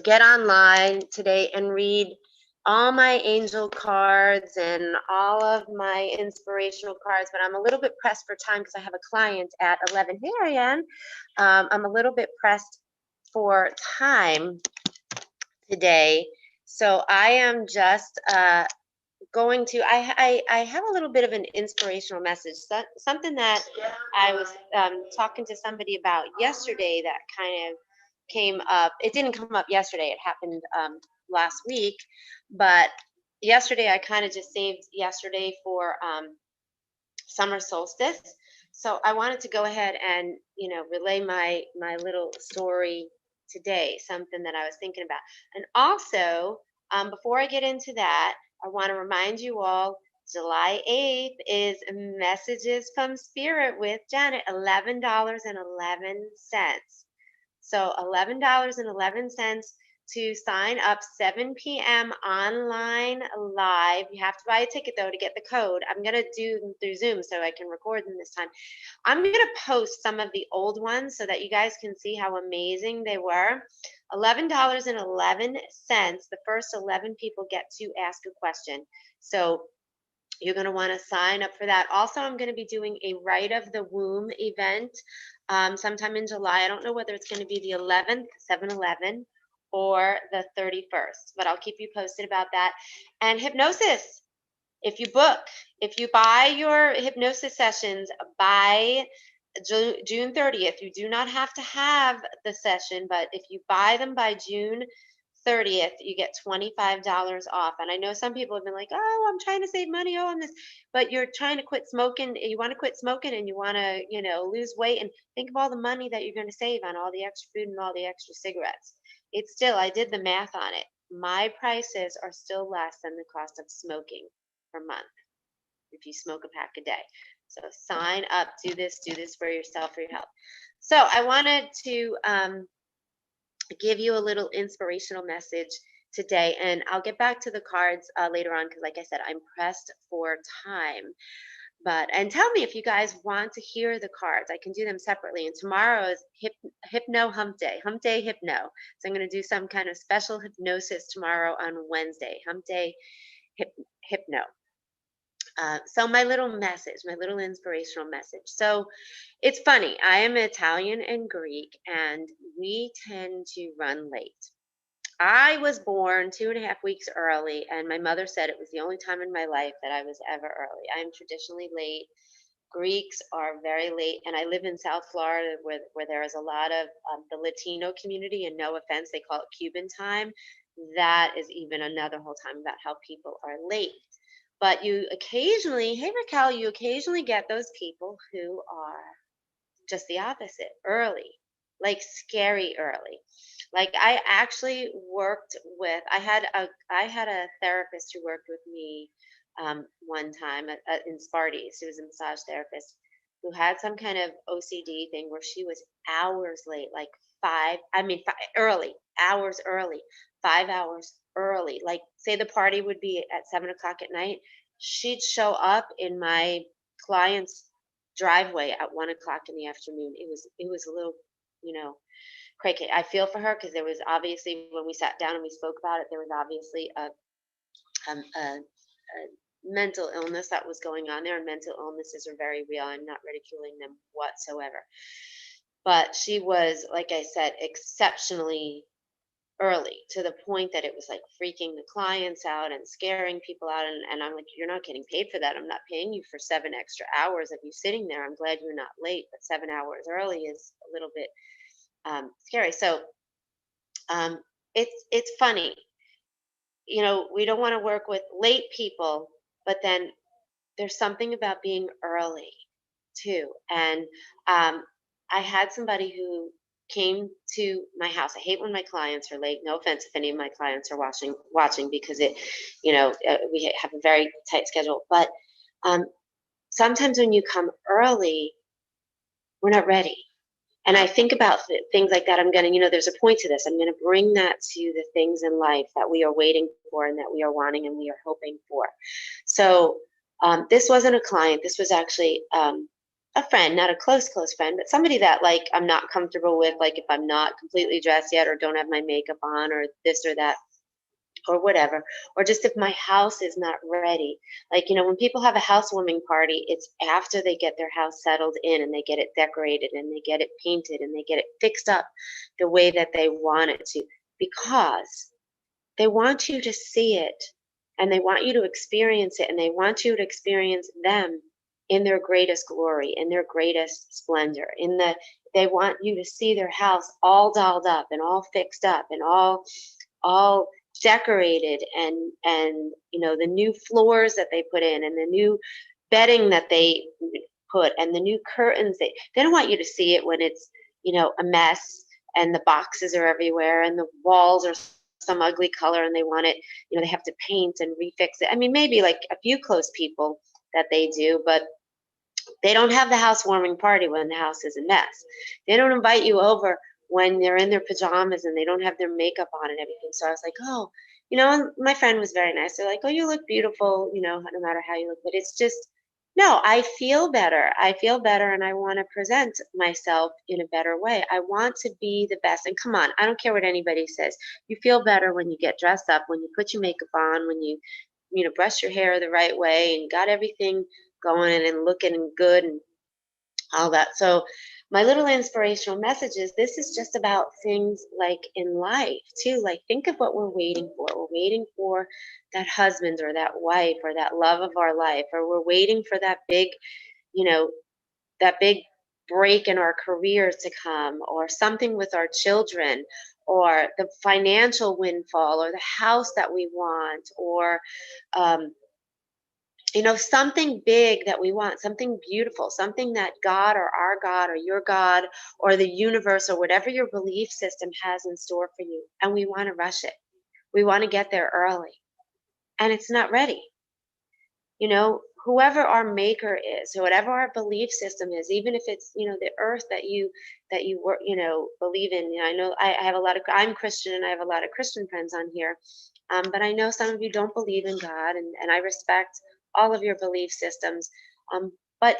get online today and read all my angel cards and all of my inspirational cards, but I'm a little bit pressed for time because I have a client at 11. Hey, Ariane. I'm a little bit pressed for time today. So I am just going to, I have a little bit of an inspirational message, something that I was talking to somebody about yesterday that kind of came up. It didn't come up yesterday, it happened last week, but yesterday I kind of just saved yesterday for summer solstice. So I wanted to go ahead and, relay my little story today, something that I was thinking about. And also, before I get into that, I want to remind you all July 8th is Messages from Spirit with Janet, $11.11. So $11.11 to sign up, 7 p.m. online live. You have to buy a ticket though to get the code. I'm going to do them through Zoom so I can record them this time. I'm going to post some of the old ones so that you guys can see how amazing they were. $11.11. The first 11 people get to ask a question. So you're going to want to sign up for that. Also, I'm going to be doing a Right of the Womb event sometime in July. I don't know whether it's going to be the 11th, 7/11, or the 31st, but I'll keep you posted about that. And hypnosis. If you book, if you buy your hypnosis sessions by June 30th, you do not have to have the session, but if you buy them by June 30th, you get $25 off. And I know some people have been like, oh, I'm trying to save money. Oh, I'm this, but you're trying to quit smoking. You want to quit smoking and you want to, lose weight, and think of all the money that you're going to save on all the extra food and all the extra cigarettes. It's still, I did the math on it. My prices are still less than the cost of smoking per month if you smoke a pack a day. So sign up, do this for yourself, for your health. So I wanted to give you a little inspirational message today, and I'll get back to the cards later on because, like I said, I'm pressed for time. And tell me if you guys want to hear the cards. I can do them separately. And tomorrow is Hypno Hump Day Hypno. So I'm going to do some kind of special hypnosis tomorrow on Wednesday. Hump Day Hypno. So my little message, my little inspirational message. So it's funny. I am Italian and Greek, and we tend to run late. I was born 2.5 weeks early, and my mother said it was the only time in my life that I was ever early. I am traditionally late. Greeks are very late, and I live in South Florida where there is a lot of the Latino community, and no offense, they call it Cuban time. That is even another whole time about how people are late. But you occasionally, hey Raquel, you occasionally get those people who are just the opposite, early, like scary early. Like I actually worked with, I had a therapist who worked with me one time in Sparties. She was a massage therapist who had some kind of OCD thing where she was hours late, like early, hours early, 5 hours early. Like say the party would be at 7 o'clock at night, she'd show up in my client's driveway at 1 o'clock in the afternoon. It was a little, you know, crazy. I feel for her because there was obviously when we sat down and we spoke about it, there was obviously a mental illness that was going on there, and mental illnesses are very real. I'm not ridiculing them whatsoever. But she was, like I said, exceptionally early to the point that it was like freaking the clients out and scaring people out. And I'm like, you're not getting paid for that. I'm not paying you for 7 extra hours of you sitting there. I'm glad you're not late, but 7 hours early is a little bit scary. So um, it's funny, we don't want to work with late people, but then there's something about being early too. And I had somebody who came to my house. I hate when my clients are late. No offense if any of my clients are watching because we have a very tight schedule. But sometimes when you come early, we're not ready. And I think about things like that. I'm going to, there's a point to this. I'm going to bring that to the things in life that we are waiting for and that we are wanting and we are hoping for. So this wasn't a client. This was actually a friend, not a close friend, but somebody that like I'm not comfortable with, like if I'm not completely dressed yet or don't have my makeup on or this or that or whatever, or just if my house is not ready. Like, when people have a housewarming party, it's after they get their house settled in and they get it decorated and they get it painted and they get it fixed up the way that they want it to, because they want you to see it and they want you to experience it and they want you to experience them in their greatest glory, in their greatest splendor, they want you to see their house all dolled up and all fixed up and all decorated, and the new floors that they put in and the new bedding that they put and the new curtains. They don't want you to see it when it's a mess and the boxes are everywhere and the walls are some ugly color and they want it, they have to paint and refix it. I mean, maybe like a few close people that they do, but they don't have the housewarming party when the house is a mess. They don't invite you over when they're in their pajamas and they don't have their makeup on and everything. So I was like, oh, and my friend was very nice. They're like, oh, you look beautiful, no matter how you look. But it's just, no, I feel better. I feel better and I want to present myself in a better way. I want to be the best. And come on, I don't care what anybody says. You feel better when you get dressed up, when you put your makeup on, when you brush your hair the right way and got everything going and looking good and all that. So my little inspirational message is this is just about things like in life too. Like think of what we're waiting for. We're waiting for that husband or that wife or that love of our life, or we're waiting for you know, that big break in our careers to come, or something with our children, or the financial windfall, or the house that we want, or um, something big that we want, something beautiful, something that God or our God or your God or the universe or whatever your belief system has in store for you. And we want to rush it. We want to get there early. And it's not ready. Whoever our maker is, whatever our belief system is, even if it's, the earth that you work, believe in. I know I have I'm Christian and I have a lot of Christian friends on here. But I know some of you don't believe in God, and I respect all of your belief systems. But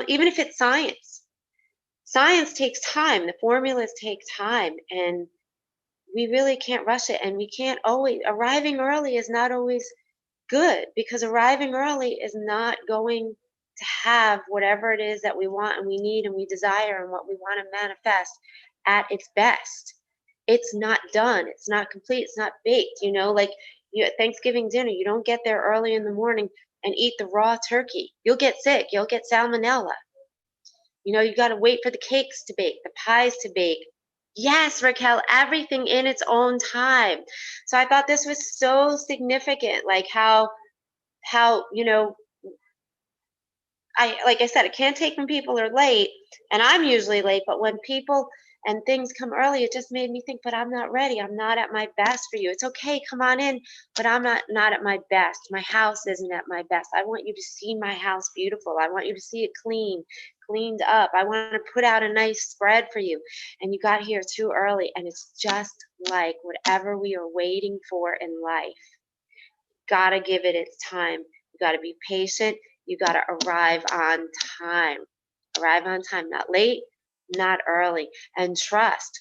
even if it's science takes time. The formulas take time, and we really can't rush it. And we can't always, arriving early is not always good, because arriving early is not going to have whatever it is that we want and we need and we desire and what we want to manifest at its best. It's not done. It's not complete. It's not baked. Like at Thanksgiving dinner, you don't get there early in the morning and eat the raw turkey. You'll get sick. You'll get salmonella. You got to wait for the cakes to bake, the pies to bake. Yes, Raquel, everything in its own time. So I thought this was so significant, like how like I said, it can't take when people are late, and I'm usually late, but when people and things come early, it just made me think, but I'm not ready. I'm not at my best for you. It's okay, come on in, but I'm not at my best. My house isn't at my best. I want you to see my house beautiful. I want you to see it cleaned up. I want to put out a nice spread for you. And you got here too early, and it's just like whatever we are waiting for in life. Gotta give it its time. You gotta be patient. You gotta arrive on time. Arrive on time, not late, not early. And trust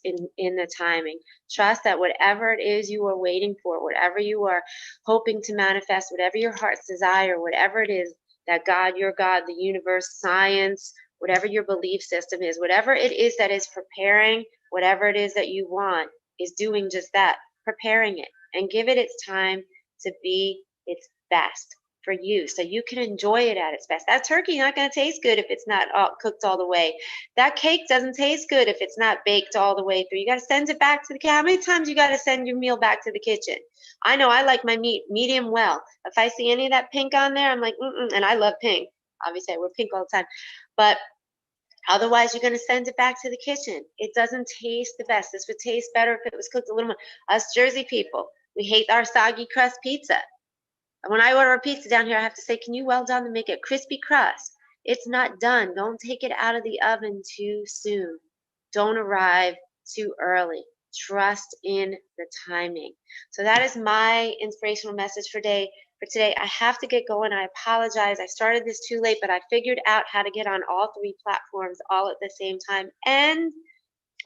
in the timing. Trust that whatever it is you are waiting for, whatever you are hoping to manifest, whatever your heart's desire, whatever it is that God, your God, the universe, science, whatever your belief system is, whatever it is that is preparing, whatever it is that you want, is doing just that, preparing it, and give it its time to be its best for you, so you can enjoy it at its best. That turkey not going to taste good if it's not cooked all the way. That cake doesn't taste good if it's not baked all the way through. You got to send it back to the kitchen. How many times you got to send your meal back to the kitchen? I know I like my meat medium well. If I see any of that pink on there, I'm like, and I love pink. Obviously, I wear pink all the time. But otherwise, you're going to send it back to the kitchen. It doesn't taste the best. This would taste better if it was cooked a little more. Us Jersey people, we hate our soggy crust pizza. And when I order a pizza down here, I have to say, can you well done to make it crispy crust? It's not done. Don't take it out of the oven too soon. Don't arrive too early. Trust in the timing. So that is my inspirational message for today. for today. I have to get going. I apologize. I started this too late, but I figured out how to get on all three platforms all at the same time. And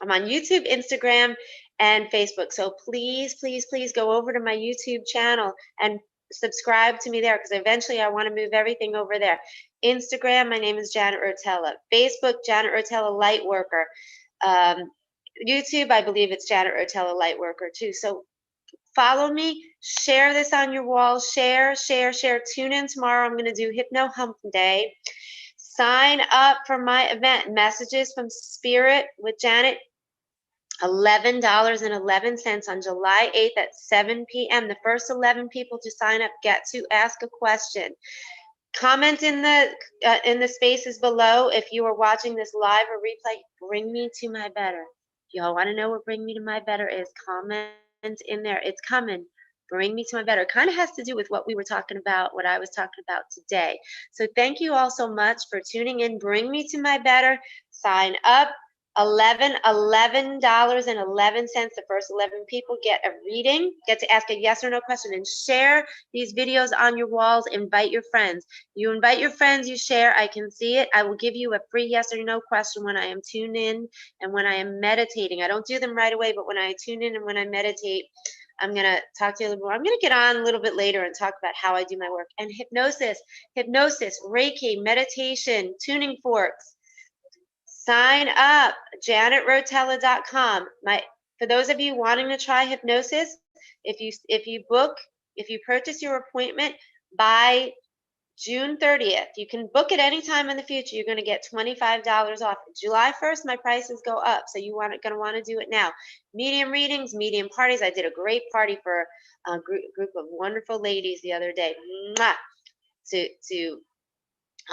I'm on YouTube, Instagram, and Facebook. So please, please, please go over to my YouTube channel and subscribe to me there, because eventually I want to move everything over there. Instagram, my name is Janet Rotella. Facebook, Janet Rotella Lightworker. Um, YouTube, I believe it's Janet Rotella Lightworker too. So follow me, share this on your wall, share, share, share. Tune in tomorrow. I'm going to do Hypno Hump Day. Sign up for my event, Messages from Spirit with Janet. $11.11 on July 8th at 7 p.m. The first 11 people to sign up get to ask a question. Comment in the spaces below if you are watching this live or replay. Bring me to my better. If y'all want to know what bring me to my better is, comment in there. It's coming. Bring me to my better. It kind of has to do with what we were talking about, what I was talking about today. So thank you all so much for tuning in. Bring me to my better. Sign up. $11.11. The first 11 people get a reading, get to ask a yes or no question, and share these videos on your walls. Invite your friends. You invite your friends, you share, I can see it. I will give you a free yes or no question when I am tuned in and when I am meditating. I don't do them right away, but when I tune in and when I meditate, I'm going to talk to you a little more. I'm going to get on a little bit later and talk about how I do my work. And hypnosis, Reiki, meditation, tuning forks. Sign up, janetrotella.com. For those of you wanting to try hypnosis, if you purchase your appointment by June 30th, you can book it anytime in the future. You're going to get $25 off. July 1st, my prices go up, so going to want to do it now. Medium readings, medium parties. I did a great party for a group of wonderful ladies the other day. Mwah! To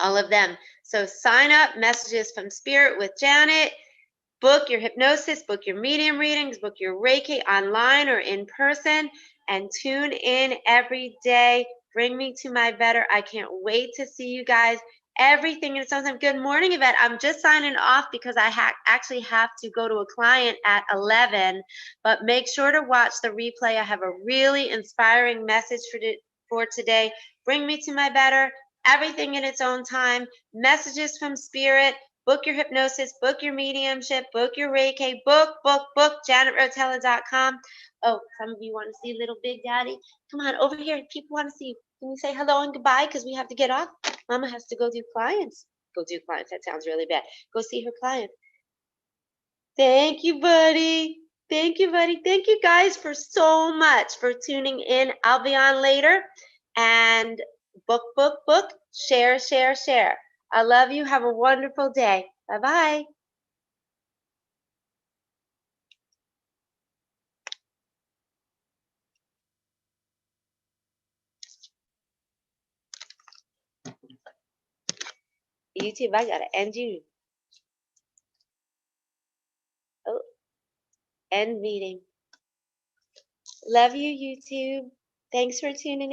all of them. So sign up, Messages from Spirit with Janet. Book your hypnosis, book your medium readings, book your Reiki online or in person, and tune in every day. Bring me to my better. I can't wait to see you guys. Everything in its own time. Good morning, Yvette. I'm just signing off because I actually have to go to a client at 11, but make sure to watch the replay. I have a really inspiring message for today. Bring me to my better. Everything in its own time. Messages from Spirit. Book your hypnosis, book your mediumship, book your Reiki, book, janetrotella.com. Oh, some of you want to see little Big Daddy? Come on, over here. People want to see you. Can you say hello and goodbye? Because we have to get off. Mama has to go do clients. Go do clients. That sounds really bad. Go see her client. Thank you, buddy. Thank you, buddy. Thank you guys for so much for tuning in. I'll be on later. And book, share, share, share. I love you. Have a wonderful day. Bye-bye. YouTube, I gotta end you. Oh, end meeting. Love you, YouTube. Thanks for tuning in.